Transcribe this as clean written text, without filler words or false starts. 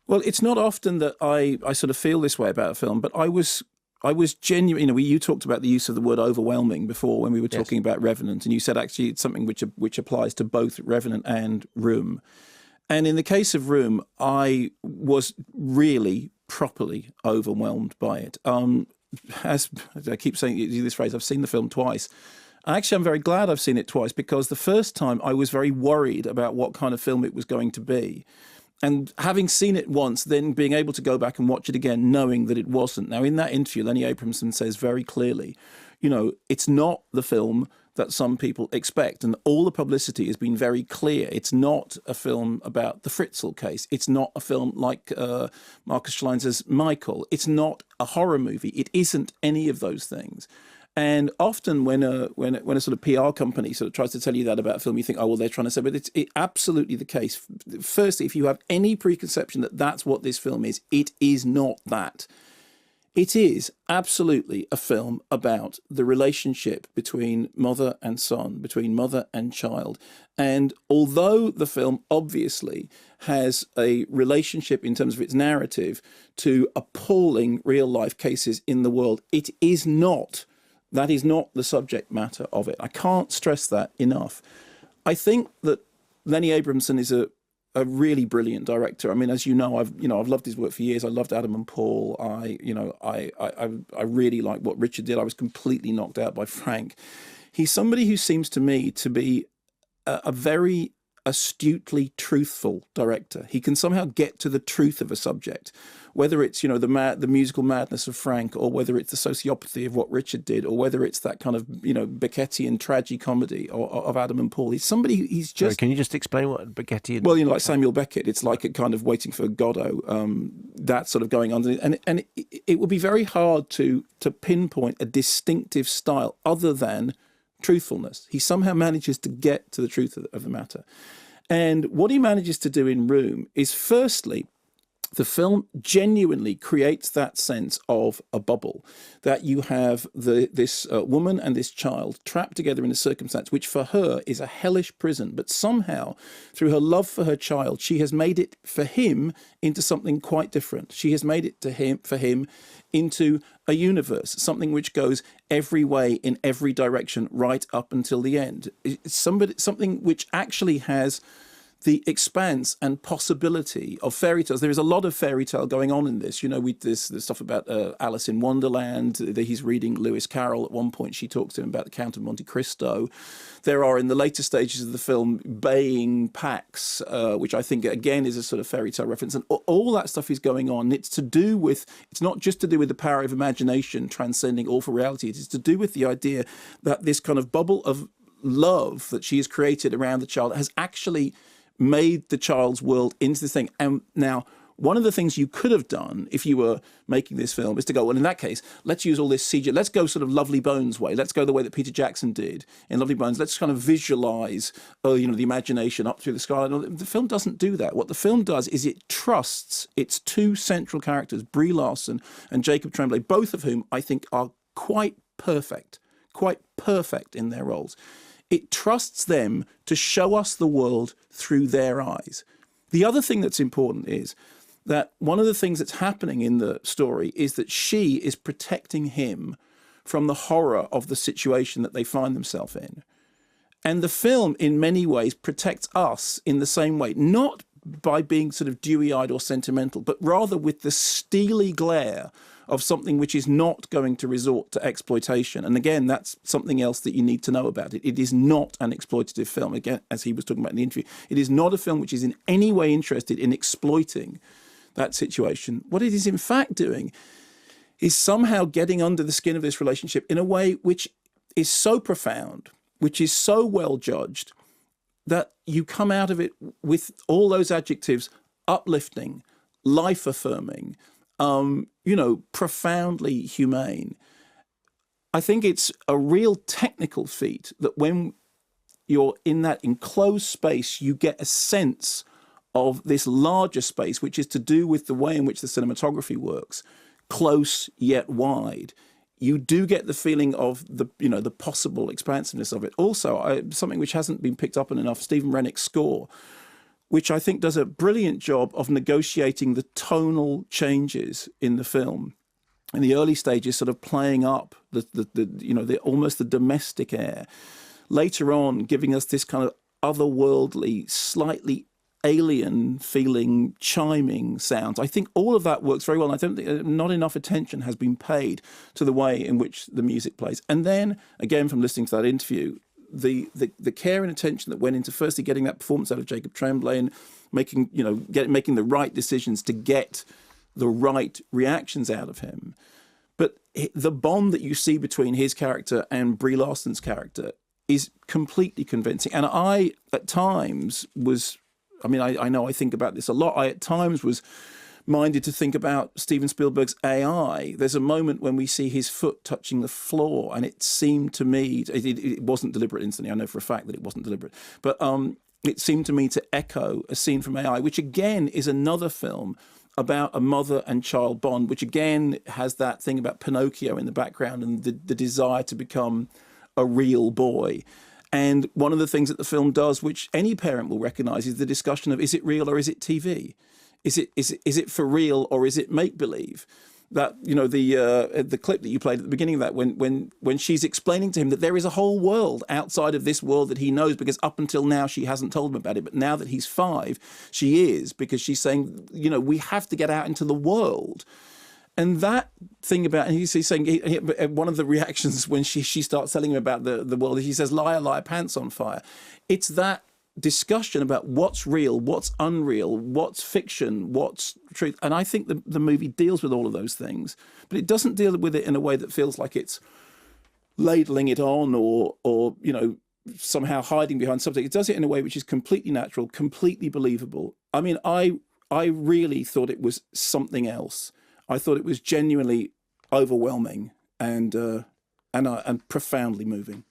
Well, it's not often that I sort of feel this way about a film, but I was genuine. You talked about the use of the word overwhelming before when we were Yes. talking about Revenant, and you said actually it's something which applies to both Revenant and Room. And in the case of Room, I was really properly overwhelmed by it. As I keep saying this phrase, I've seen the film twice. Actually, I'm very glad I've seen it twice, because the first time I was very worried about what kind of film it was going to be. And having seen it once, then being able to go back and watch it again, knowing that it wasn't. Now, in that interview, Lenny Abramson says very clearly, it's not the film that some people expect. And all the publicity has been very clear. It's not a film about the Fritzl case. It's not a film like Marcus Schleinser's Michael. It's not a horror movie. It isn't any of those things. And often when a sort of PR company sort of tries to tell you that about a film, you think, oh, well, they're trying to say, but it's absolutely the case. Firstly, if you have any preconception that that's what this film is, it is not that. It is absolutely a film about the relationship between mother and son, between mother and child. And although the film obviously has a relationship in terms of its narrative to appalling real-life cases in the world, it is not. That is not the subject matter of it. I can't stress that enough. I think that Lenny Abramson is a really brilliant director. I mean, as you know, I've loved his work for years. I loved Adam and Paul. I really like what Richard did. I was completely knocked out by Frank. He's somebody who seems to me to be a very astutely truthful director. He can somehow get to the truth of a subject, whether it's the musical madness of Frank, or whether it's the sociopathy of what Richard did, or whether it's that kind of Beckettian tragicomedy of Adam and Paul. He's somebody. He's just. Sorry, can you just explain what Beckettian? Well, like Samuel Beckett, it's like a kind of Waiting for Godot. That sort of going on, and it would be very hard to pinpoint a distinctive style other than truthfulness. He somehow manages to get to the truth of the matter. And what he manages to do in Room is, firstly, the film genuinely creates that sense of a bubble, that you have this woman and this child trapped together in a circumstance which for her is a hellish prison, but somehow through her love for her child, she has made it for him into something quite different. She has made it for him into a universe, something which goes every way in every direction right up until the end. It's something which actually has the expanse and possibility of fairy tales. There is a lot of fairy tale going on in this. There's stuff about Alice in Wonderland. He's reading Lewis Carroll. At one point, she talks to him about the Count of Monte Cristo. There are, in the later stages of the film, baying packs, which I think, again, is a sort of fairy tale reference. And all that stuff is going on. It's not just to do with the power of imagination transcending awful reality. It is to do with the idea that this kind of bubble of love that she has created around the child has actually made the child's world into this thing. And now, one of the things you could have done if you were making this film is to go, well, in that case, let's use all this CGI. Let's go sort of Lovely Bones way. Let's go the way that Peter Jackson did in Lovely Bones. Let's kind of visualize, the imagination up through the sky. The film doesn't do that. What the film does is it trusts its two central characters, Brie Larson and Jacob Tremblay, both of whom I think are quite perfect in their roles. It trusts them to show us the world through their eyes. The other thing that's important is that one of the things that's happening in the story is that she is protecting him from the horror of the situation that they find themselves in. And the film, in many ways, protects us in the same way, not by being sort of dewy-eyed or sentimental, but rather with the steely glare of something which is not going to resort to exploitation. And again, that's something else that you need to know about it. It is not an exploitative film. Again, as he was talking about in the interview, it is not a film which is in any way interested in exploiting that situation. What it is in fact doing is somehow getting under the skin of this relationship in a way which is so profound, which is so well judged, that you come out of it with all those adjectives: uplifting, life-affirming, profoundly humane. I think it's a real technical feat that when you're in that enclosed space, you get a sense of this larger space, which is to do with the way in which the cinematography works, close yet wide. You do get the feeling of the possible expansiveness of it. Also, something which hasn't been picked up on enough, Stephen Rennick's score. which I think does a brilliant job of negotiating the tonal changes in the film. In the early stages, sort of playing up the almost the domestic air. Later on, giving us this kind of otherworldly, slightly alien feeling chiming sounds. I think all of that works very well. And I don't think not enough attention has been paid to the way in which the music plays. And then again, from listening to that interview, the care and attention that went into firstly getting that performance out of Jacob Tremblay and making the right decisions to get the right reactions out of him. But the bond that you see between his character and Brie Larson's character is completely convincing. And I, at times, I know I think about this a lot. I, at times, was minded to think about Steven Spielberg's AI. There's a moment when we see his foot touching the floor, and it seemed to me, it wasn't deliberate instantly. I know for a fact that it wasn't deliberate. But it seemed to me to echo a scene from AI, which again is another film about a mother and child bond, which again has that thing about Pinocchio in the background and the desire to become a real boy. And one of the things that the film does, which any parent will recognise, is the discussion of, is it real or is it TV? Is it for real or is it make-believe? That, the clip that you played at the beginning of that, when she's explaining to him that there is a whole world outside of this world that he knows, because up until now she hasn't told him about it, but now that he's 5, she is, because she's saying, we have to get out into the world. And that thing about, and he's saying, one of the reactions when she starts telling him about the world, he says, liar, liar, pants on fire. It's that discussion about what's real, what's unreal, what's fiction, what's truth. And I think the movie deals with all of those things, but it doesn't deal with it in a way that feels like it's ladling it on or somehow hiding behind something. It does it in a way which is completely natural, completely believable. I mean, I really thought it was something else. I thought it was genuinely overwhelming and profoundly moving.